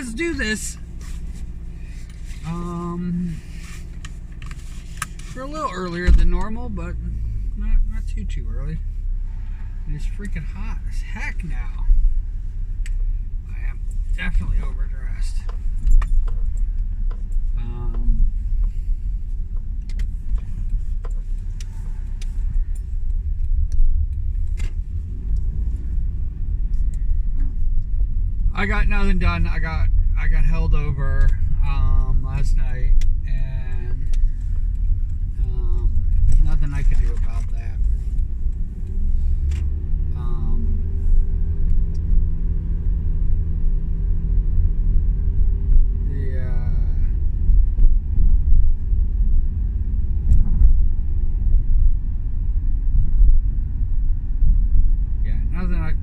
let's do this. We're a little earlier than normal, but not too early. It's freaking hot as heck now. I am definitely overdressed. I got nothing done. I got held over last night, and nothing I could do about that.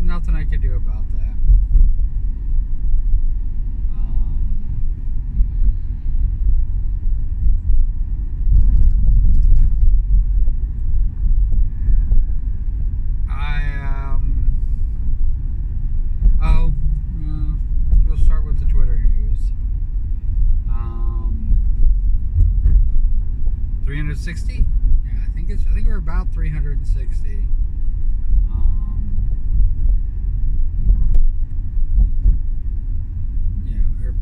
Nothing I could do about that. We'll start with the Twitter news. 360? Yeah, I think we're about 360.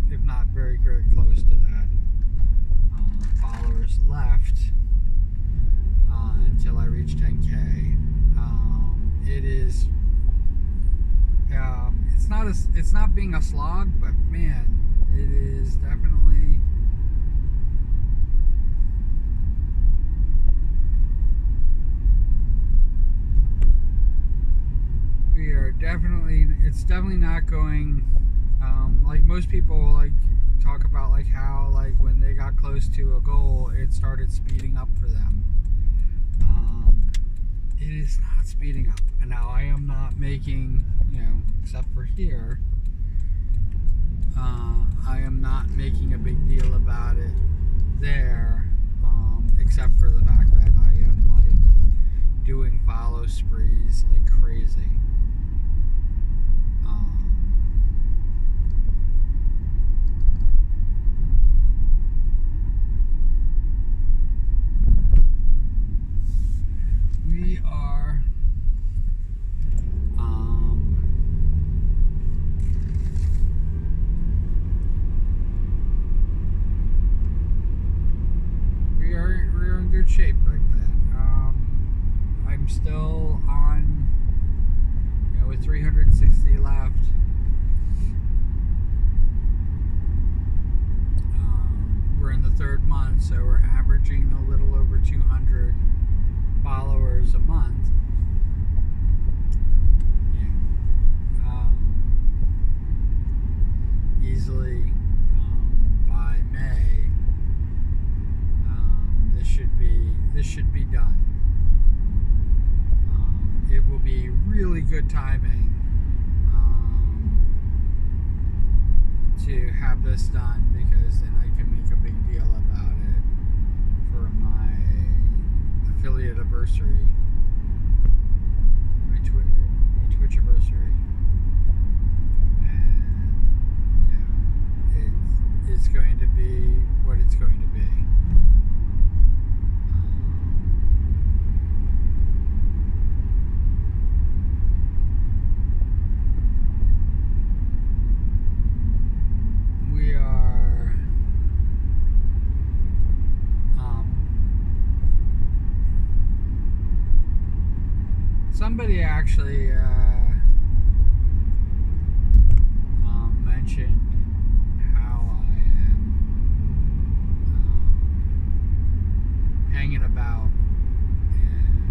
If not very close to that. Followers left until I reach 10K. It is. It's not being a slog, but man, it is definitely. It's definitely not going. Like most people like talk about like how like when they got close to a goal, it started speeding up for them. It is not speeding up, and now I am not making, except for here, I am not making a big deal about it there, except for the fact that I am like doing follow sprees like crazy. We are we're in good shape like that. I'm still on, with 360 left. We're in the third month, so we're averaging a little over 200 followers a month. Easily by May, this should be done. It will be really good timing to have this done, because then I can make a big deal about it for my affiliate anniversary, my Twitch anniversary, and it's going to be what it's going to be. We are somebody actually mentioned how I am hanging about, and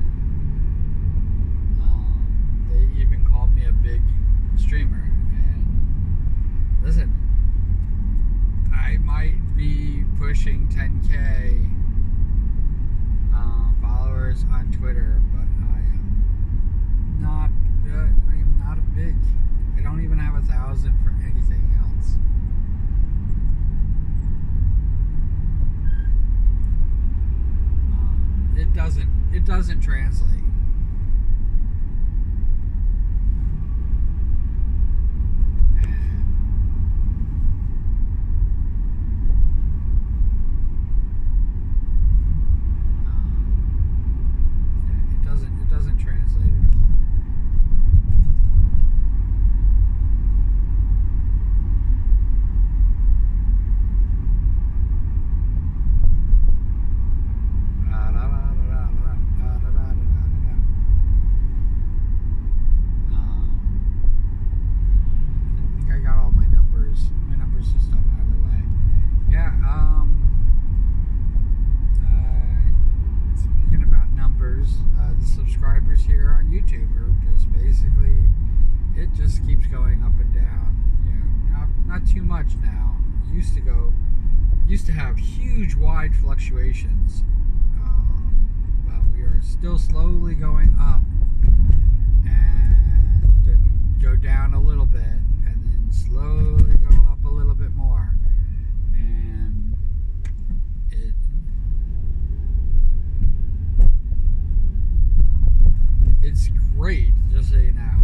they even called me a big streamer. And listen, I might be pushing 10K followers on Twitter, but I am not a big. I don't even have 1,000 for anything else. It doesn't translate. not too much now. Used to have huge wide fluctuations, but we are still slowly going up, and then go down a little bit, and then slowly go up a little bit more, and it's great, just so you know,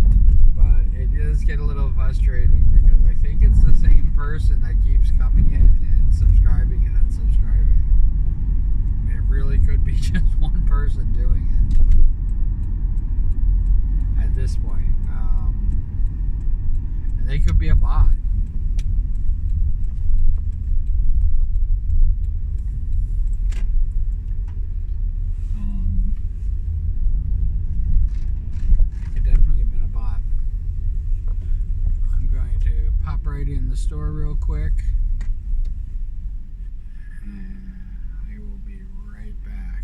but it does get a little frustrating because I think it's the same person that keeps coming in and subscribing and unsubscribing. I mean, it really could be just one person doing it at this point. And they could be a bot. It could definitely have been a bot. I'm going to pop right in the store real quick. And I will be right back.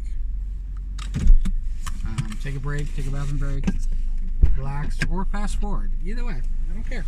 Take a break, take a bathroom break, relax, or fast forward. Either way, I don't care.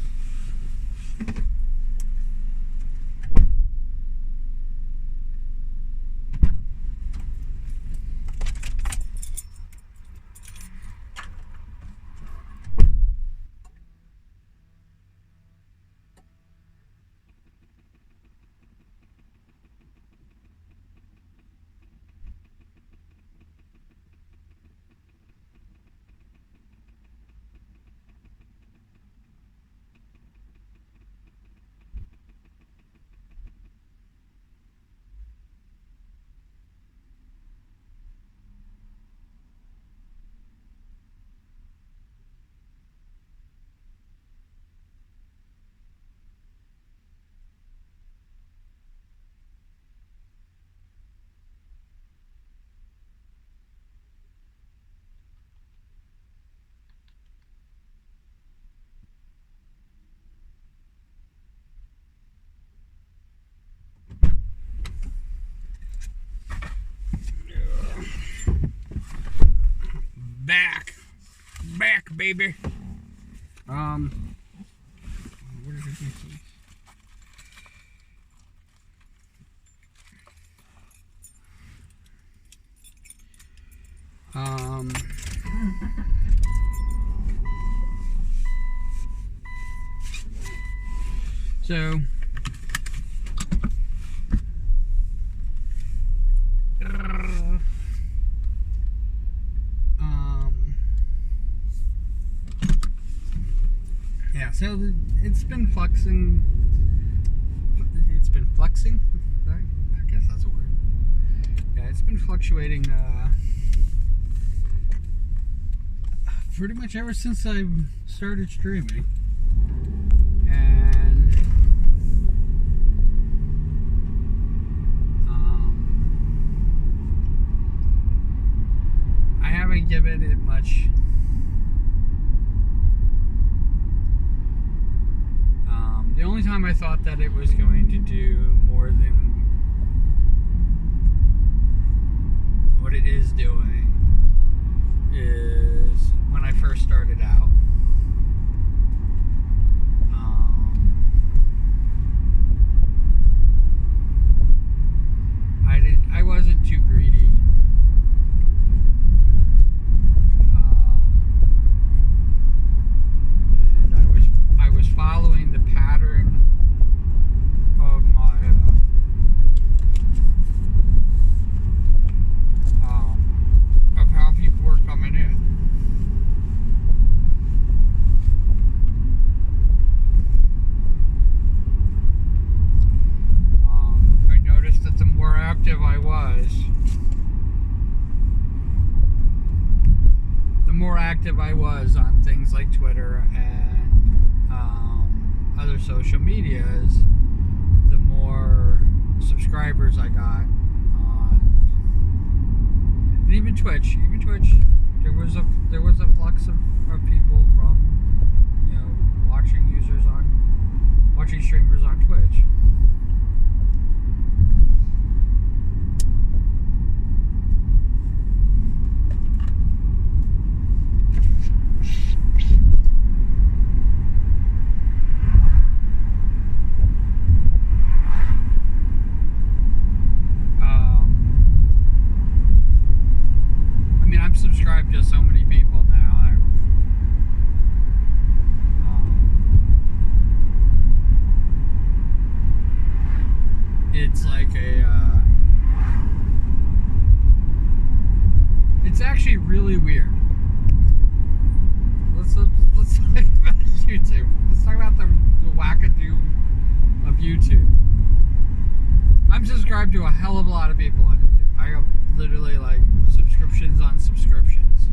Back, baby. What is it? So yeah, so it's been flexing. It's been flexing? I guess that's a word. Yeah, it's been fluctuating pretty much ever since I started streaming. And I haven't given it much the only time I thought that it was going to do more than what it is doing is when I first started out. I wasn't too greedy. And I was following the pattern of my of how people were coming in. I noticed that the more active I was, on things like Twitter and other social medias, the more subscribers I got on, and even Twitch, there was a flux of people from, watching streamers on Twitch. I'm subscribed to a hell of a lot of people on YouTube. I have literally like subscriptions on subscriptions.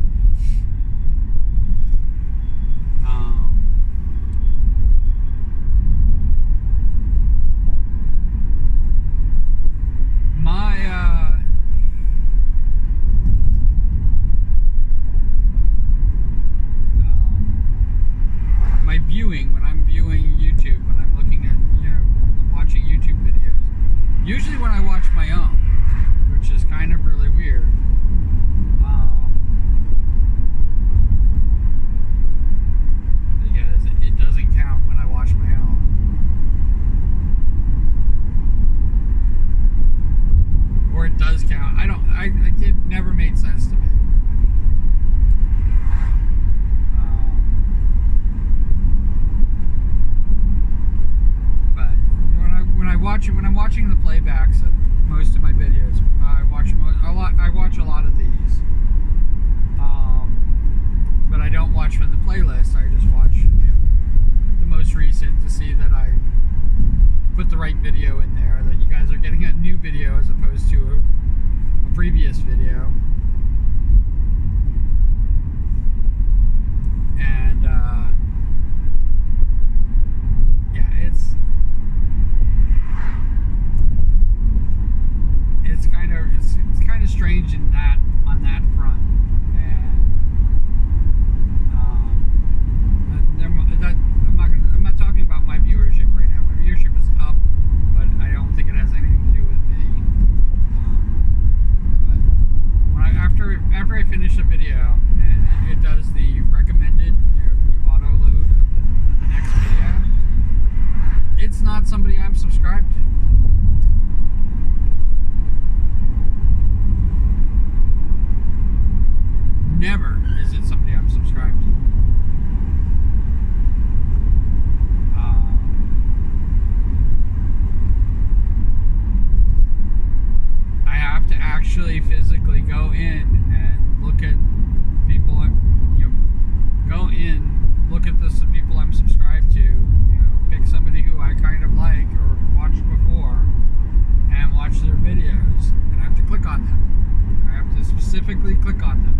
My viewing, when I'm viewing YouTube, when I'm looking at, watching YouTube videos, usually when I watch my own, which is kind of really weird, because it doesn't count when I watch my own. Or it does count. It never made sense to me. When I'm watching the playbacks of most of my videos, I watch a lot of these, but I don't watch from the playlist. I just watch the most recent to see that I put the right video in there, that you guys are getting a new video as opposed to a previous video. And it's kind of strange on that front, and I'm not talking about my viewership right now. My viewership is up, but I don't think it has anything to do with me. But after I finish a video and it does the recommended, the auto load of the next video, it's not somebody I'm subscribed to. Never is it somebody I'm subscribed to. I have to actually physically go in and look at people. Go in, look at the people I'm subscribed to. Pick somebody who I kind of like or watched before, and watch their videos. And I have to click on them. I have to specifically click on them.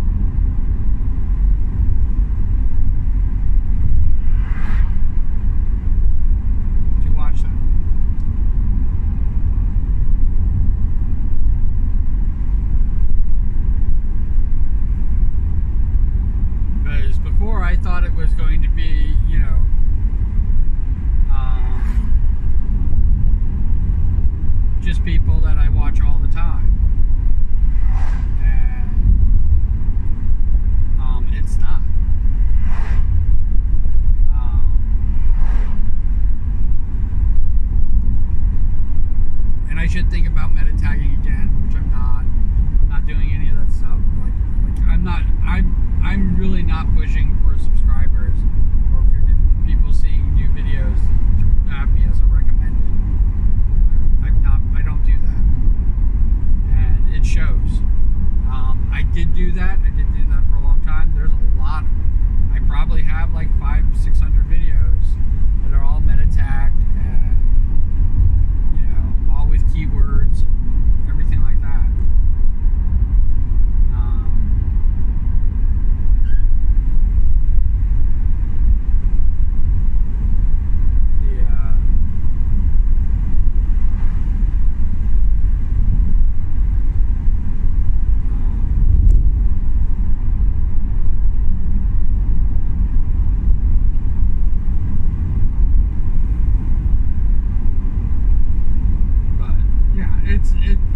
Before I thought it was going to be, just people that I watch all the time, and it's not. And I should think about meta tagging again, which I'm not. I'm not doing any of that stuff. I'm really not pushing for subscribers or for people seeing new videos to have me as a recommended. I don't do that, and it shows. I did do that. I did do that for a long time. There's a lot. I probably have like 500-600 videos that are all meta tagged and all with keywords and everything like that.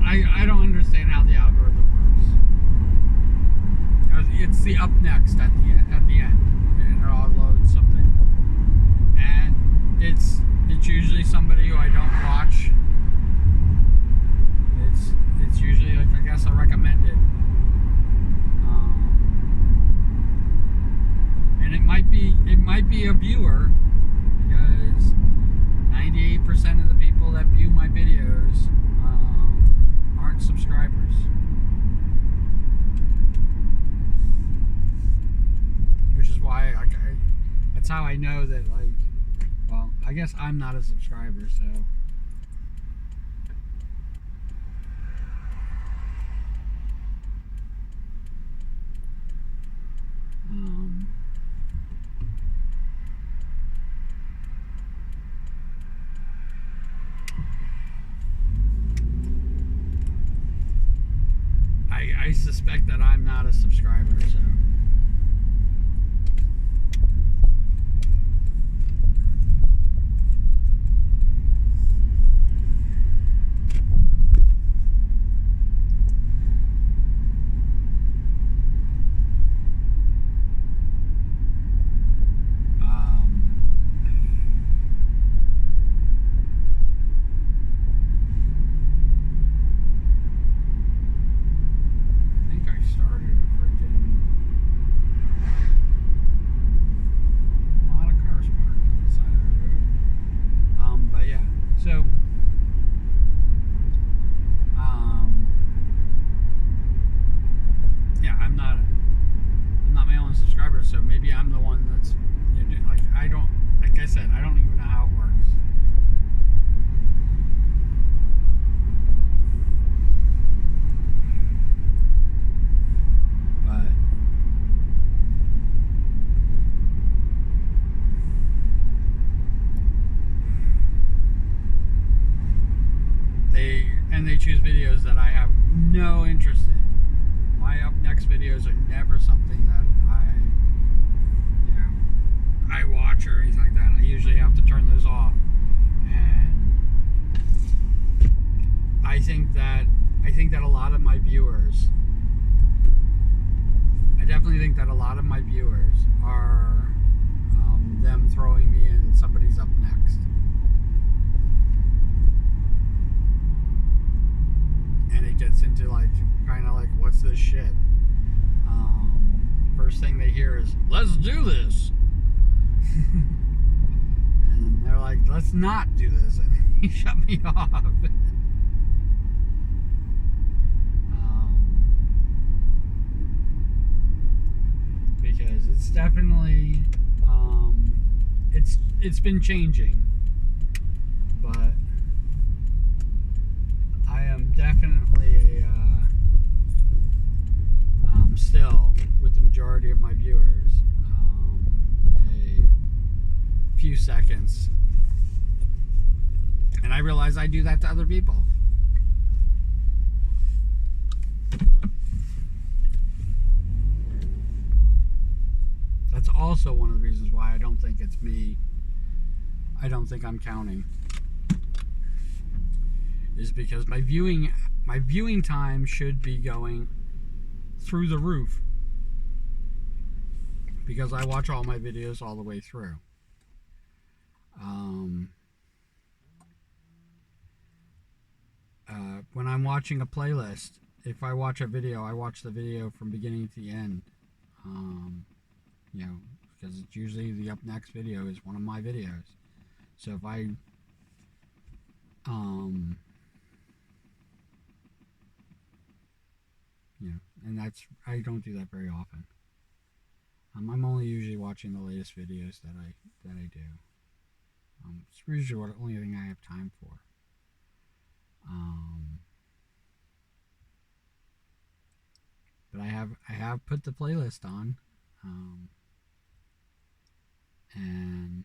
I don't understand how the algorithm works. It's the up next at the end, and it'll load something, and it's usually somebody who I don't watch. It's usually like, I guess, a recommended, and it might be a viewer, because 98% of the people that view my videos aren't subscribers. Which is why that's how I know that, well, I guess I'm not a subscriber, so suspect that I'm not a subscriber, so. So maybe I'm the one that's, you know, like I said, I don't even know how it works. But they choose videos that I have no interest in. My up next videos are never something that I watch or anything like that. I usually have to turn those off. And I think that a lot of my viewers, I definitely think that a lot of my viewers are them throwing me in somebody's up next. And it gets into like kind of like, what's this shit? First thing they hear is, let's do this. And they're like, let's not do this, and he shut me off. Because it's definitely it's been changing, but I am definitely still with the majority of my viewers a few seconds, and I realize I do that to other people. That's also one of the reasons why I don't think it's me. I don't think I'm counting. Is because my viewing time should be going through the roof. Because I watch all my videos all the way through. When I'm watching a playlist, if I watch a video, I watch the video from beginning to the end. You know, because it's usually the up next video is one of my videos. So if I you know, and I don't do that very often. I'm only usually watching the latest videos that I do. It's usually the only thing I have time for. But I have put the playlist on, and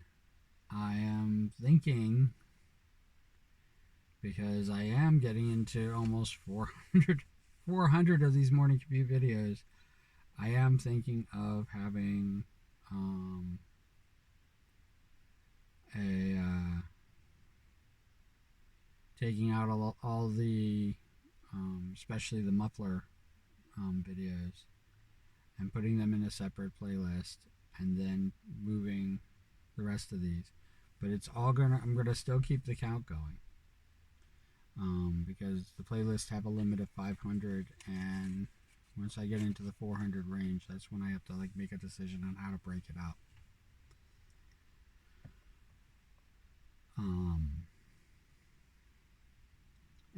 I am thinking, because I am getting into almost 400 of these morning commute videos, I am thinking of having taking out all the especially the muffler videos, and putting them in a separate playlist, and then moving the rest of these. But I'm gonna still keep the count going, because the playlists have a limit of 500, and once I get into the 400 range, that's when I have to like make a decision on how to break it up.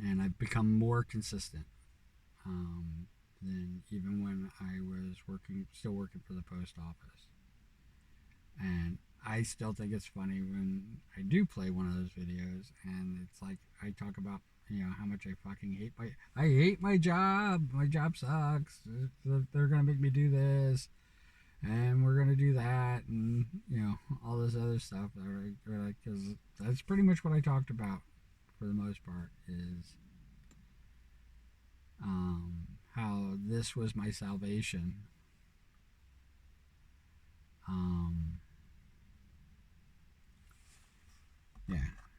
And I've become more consistent than even when I was still working for the post office. And I still think it's funny when I do play one of those videos, and it's like I talk about, you know, how much I fucking hate my job. My job sucks. They're gonna make me do this, and we're gonna do that, and you know, all this other stuff. Because that's pretty much what I talked about for the most part, is how this was my salvation. Um, yeah,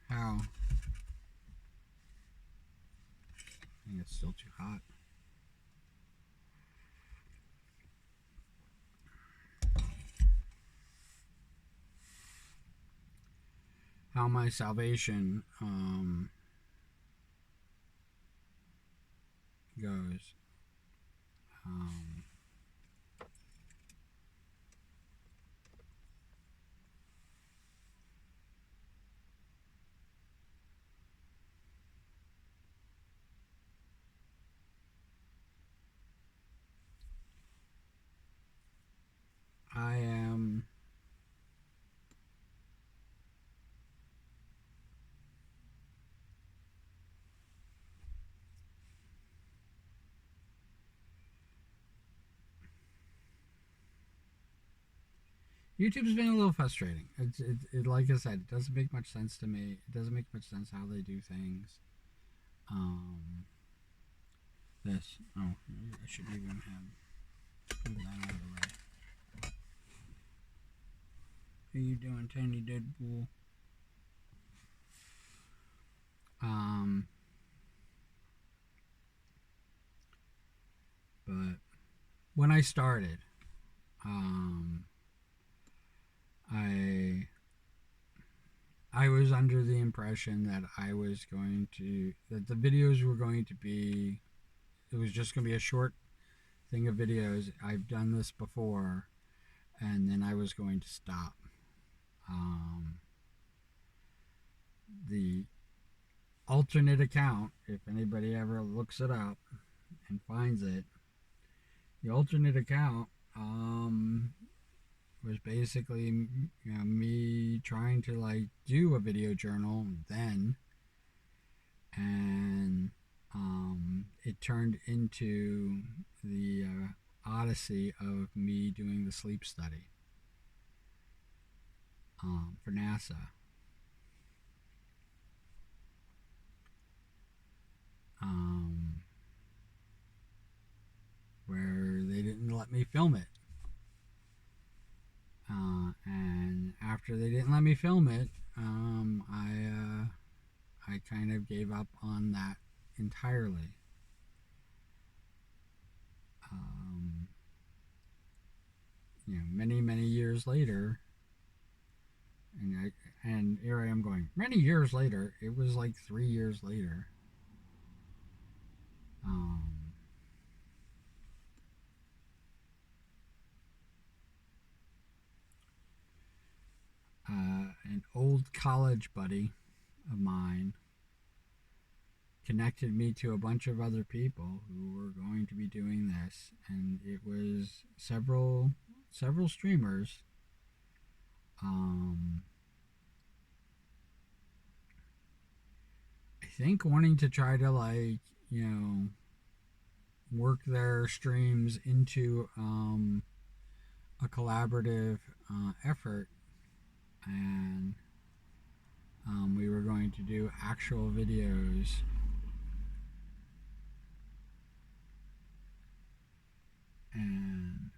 how. I think it's still too hot. How my salvation goes. Um, I am YouTube's been a little frustrating. Like I said, it doesn't make much sense to me. It doesn't make much sense how they do things. Um, this. Oh, I should even have move that out of the way. How you doing, Tiny Deadpool? Um, but when I started, um, I I was under the impression that that the videos were going to be, it was just going to be a short thing of videos. I've done this before, and then I was going to stop. Um, the alternate account, if anybody ever looks it up and finds it, the alternate account was basically, me trying to like do a video journal then, and it turned into the odyssey of me doing the sleep study for NASA. Um, where they didn't let me film it. And after they didn't let me film it, I kind of gave up on that entirely. Um, many years later, and here I am going. Many years later, it was like 3 years later. Um, an old college buddy of mine connected me to a bunch of other people who were going to be doing this, and it was several streamers. Um, I think wanting to try to like work their streams into a collaborative effort, and we were going to do actual videos. And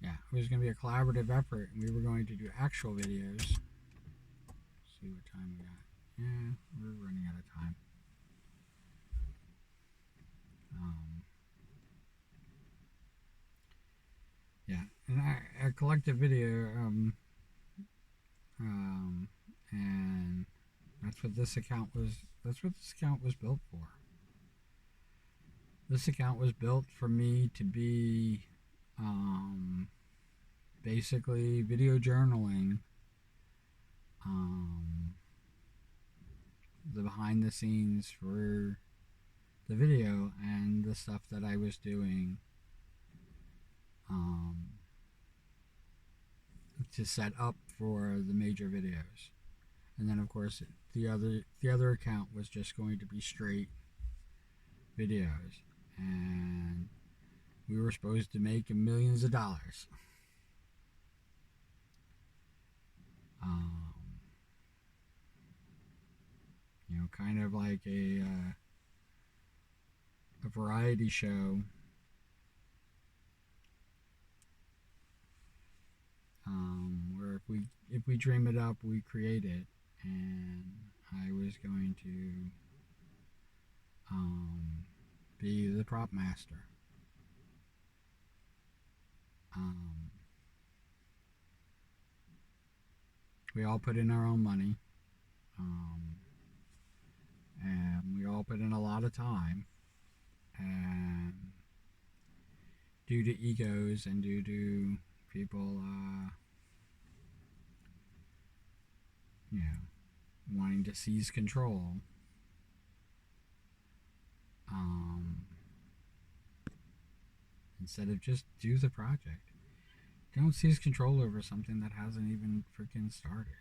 yeah, it was going to be a collaborative effort, and we were going to do actual videos. Let's see what time we got. Yeah, we're running out of time. Yeah, and a collective video, and that's what this account was. That's what this account was built for. This account was built for me to be, basically video journaling, the behind the scenes for the video and the stuff that I was doing, to set up for the major videos. And then of course the other account was just going to be straight videos, and we were supposed to make millions of dollars. Kind of like a variety show. Where if we dream it up, we create it, and I was going to be the prop master. Um, we all put in our own money, and we all put in a lot of time, and due to egos and due to people, wanting to seize control, instead of just do the project. Don't seize control over something that hasn't even freaking started.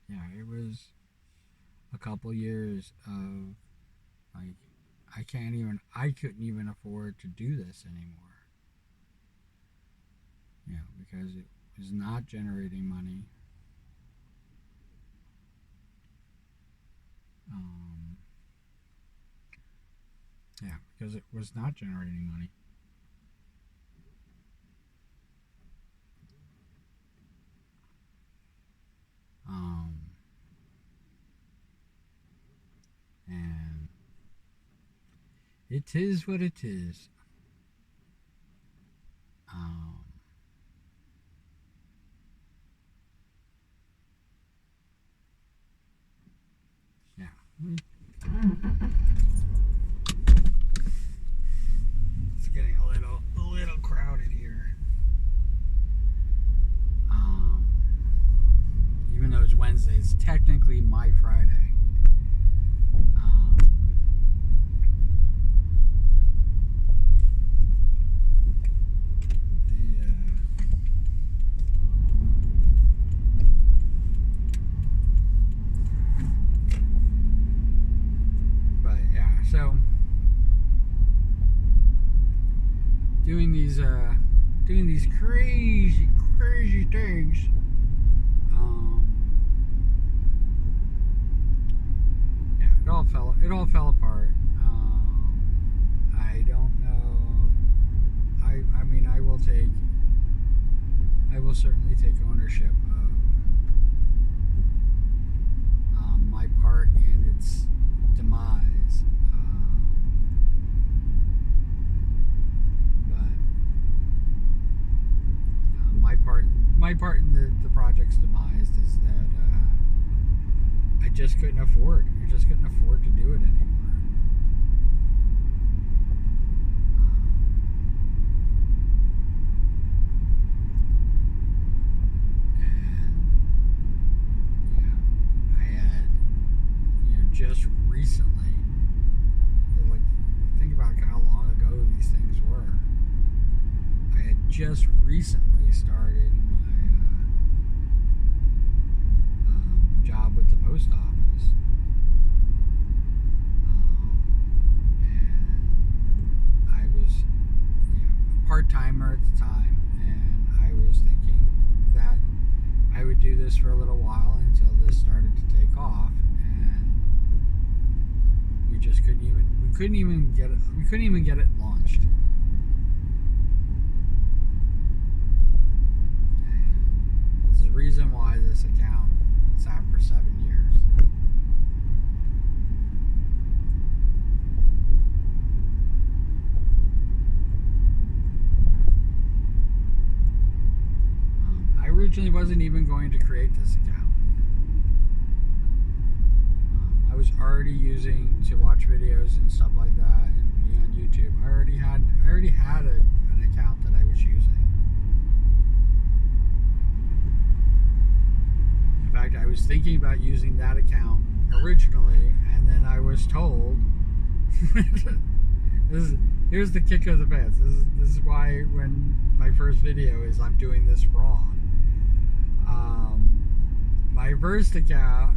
It was a couple years of like, I couldn't even afford to do this anymore. Because it was not generating money. Because it was not generating money. And it is what it is. It's getting a little crowded here. Even though it's Wednesday, it's technically my Friday. So doing these crazy things, it all fell apart. I don't know. I mean, I will certainly take ownership of my part in its demise. My part in the project's demise is that I just couldn't afford to do it anymore. I had just recently, like, think about how long ago these things were. I had just recently started job with the post office, and I was a part-timer at the time, and I was thinking that I would do this for a little while until this started to take off, and we couldn't even get it launched. And there's a reason why this account sat for 7 years. I originally wasn't even going to create this account. I was already using to watch videos and stuff like that and be on YouTube. I already had an account that I was using. In fact, I was thinking about using that account originally, and then I was told, here's the kick of the pants. This is why when my first video is I'm doing this wrong. My first account,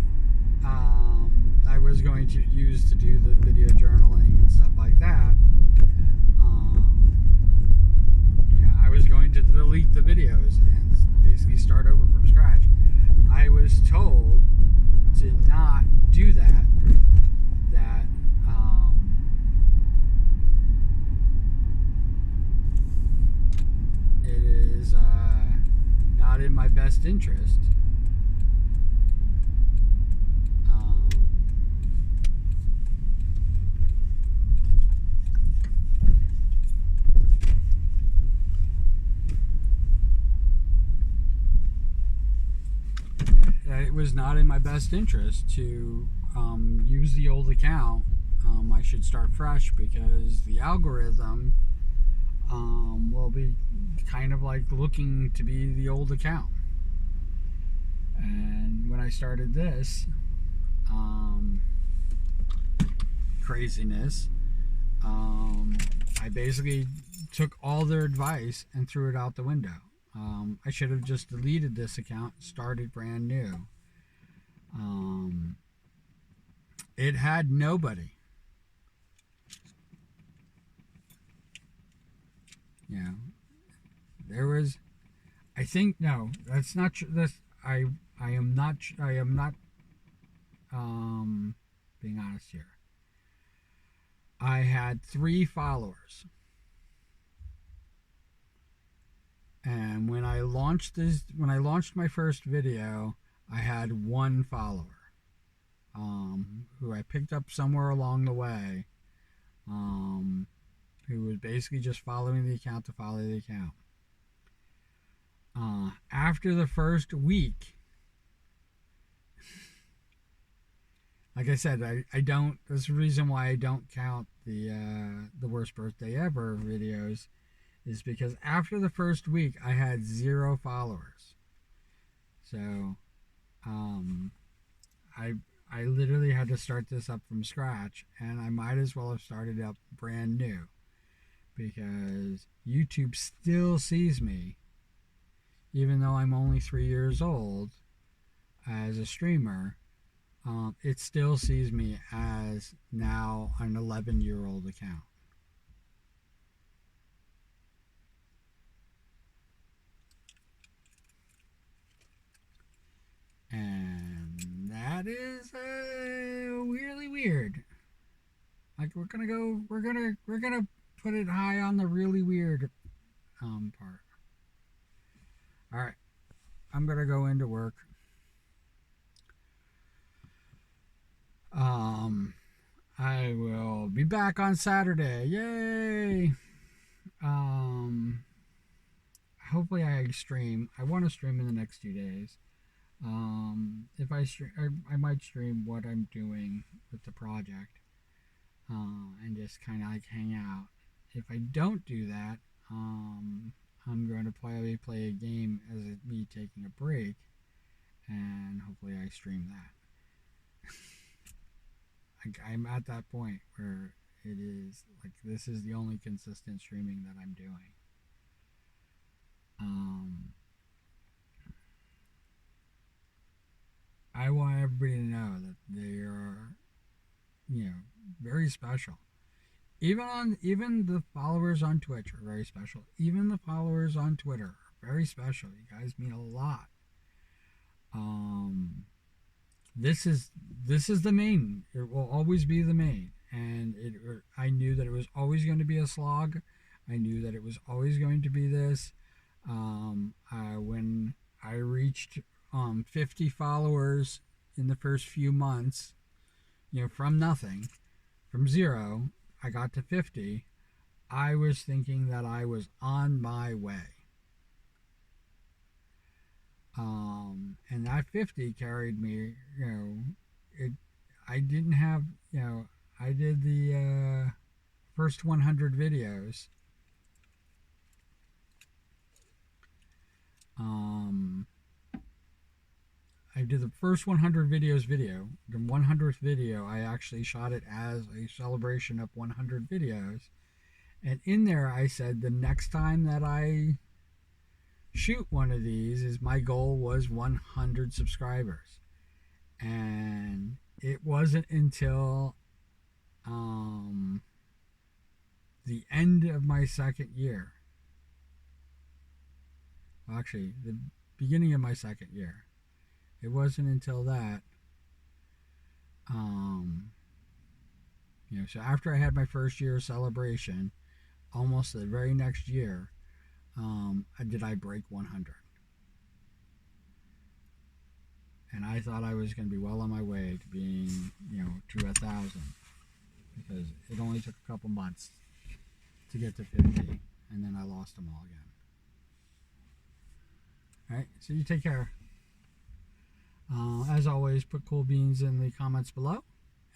I was going to use to do the video journaling and stuff like that. I was going to delete the videos and basically start over from scratch. I was told to not do that best interest. Um, it was not in my best interest to use the old account. I should start fresh because the algorithm will be kind of like looking to be the old account. And when I started this craziness, I basically took all their advice and threw it out the window. I should have just deleted this account, started brand new. It had nobody. You know, there was. I think no, that's not true. This I am not. I am not. Being honest here. I had 3 followers, and when I launched my first video, I had 1 follower, who I picked up somewhere along the way, who was basically just following the account to follow the account. After the first week, like I said, I don't. That's the reason why I don't count the worst birthday ever videos, is because after the first week I had 0 followers. So, I I literally had to start this up from scratch, and I might as well have started up brand new because YouTube still sees me, even though I'm only 3 years old as a streamer. It still sees me as now an 11-year-old account. And that is really weird. Like we're gonna put it high on the really weird part. All right, I'm gonna go into work. I will be back on Saturday. Yay! Um, Hopefully I stream. I want to stream in the next 2 days. If I stream, I might stream what I'm doing with the project, and just kind of like hang out. If I don't do that, I'm going to probably play a game as me taking a break, and hopefully I stream that. I'm at that point where it is like this is the only consistent streaming that I'm doing. I want everybody to know that they are, very special. Even the followers on Twitch are very special. Even the followers on Twitter are very special. You guys mean a lot. This is the main. It will always be the main, and I knew that it was always going to be a slog. I knew that it was always going to be this. When I reached 50 followers in the first few months, from nothing, from 0, I got to 50. I was thinking that I was on my way. And that 50 carried me, I didn't have, I did the first 100 videos. I did the first 100 videos video. The 100th video, I actually shot it as a celebration of 100 videos. And in there, I said the next time that I shoot one of these is my goal was 100 subscribers. And it wasn't until the end of my second year, well, actually the beginning of my second year, it wasn't until that, so after I had my first year celebration, almost the very next year, did I break 100. And I thought I was going to be well on my way to being, to 1,000, because it only took a couple months to get to 50, and then I lost them all again. All right, so you take care. As always, put cool beans in the comments below,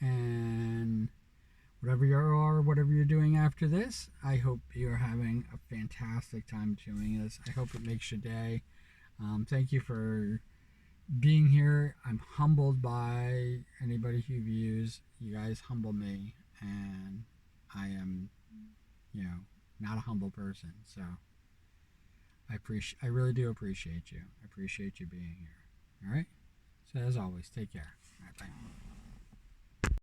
and whatever you're doing after this, I hope you're having a fantastic time doing this. I hope it makes your day. Thank you for being here. I'm humbled by anybody who views. You guys humble me, and I am, not a humble person. So I really do appreciate you. I appreciate you being here. All right. So as always, take care. All right, bye.